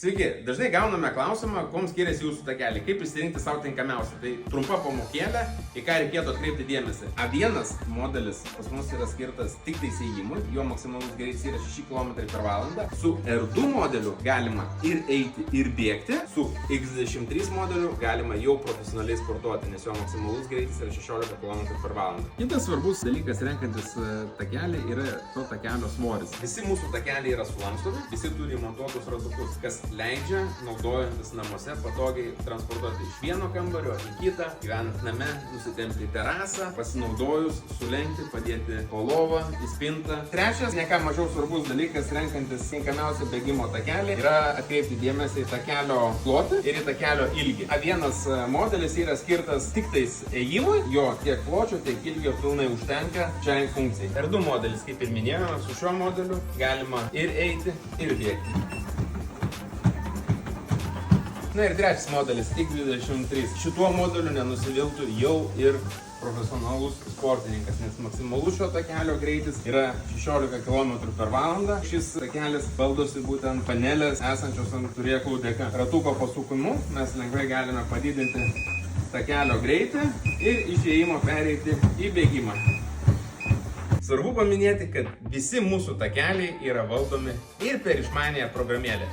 Sveiki, dažnai gauname klausimą, kuom skiriasi jūsų takeliai, kaip išsirinkti savo tinkamiausią. Tai trumpa pamokėlė, į ką reikėtų atkreipti dėmesį. A1 modelis pas mus yra skirtas tik tais ėjimui, jo maksimalus greitis yra 6 km/h. Su R2 modeliu galima ir eiti, ir bėgti. Su X23 modeliu galima jau profesionaliai sportuoti, nes jo maksimalus greitis yra 16 km/h. Kitas svarbus dalykas renkantis takelį yra to takelio svoris. Visi mūsų takeliai yra sulankstomi, visi turi montuotus ratukus, kas leidžia, naudojantis namuose, patogiai transportuoti iš vieno kambario į kitą, gyvenant name, nusitempti į terasą, pasinaudojus, sulenkti, padėti po lovą, į spintą. Trečias, ne ką mažiau svarbus dalykas, renkantis tinkamiausią bėgimo takelį, yra atkreipti dėmesį į takelio plotį ir į takelio ilgį. A1 modelis yra skirtas tik tais ėjimui, jo tiek pločio, tiek ilgio pilnai užtenka šiai funkcijai. R2 modelis, kaip ir minėjome, su šiuo modeliu galima ir eiti, ir bėgti. Na ir trečias modelis, X23. Šituo modeliu nenusiviltų jau ir profesionalus sportininkas, nes maksimalus šio takelio greitis yra 16 km/h. Šis takelis valdosi būtent panelės esančios ant turėklų dėka. Ratuko pasukimu mes lengvai galime padidinti takelio greitį ir iš ėjimo pereiti į bėgimą. Svarbu paminėti, kad visi mūsų takeliai yra valdomi ir per išmaniąją programėlę.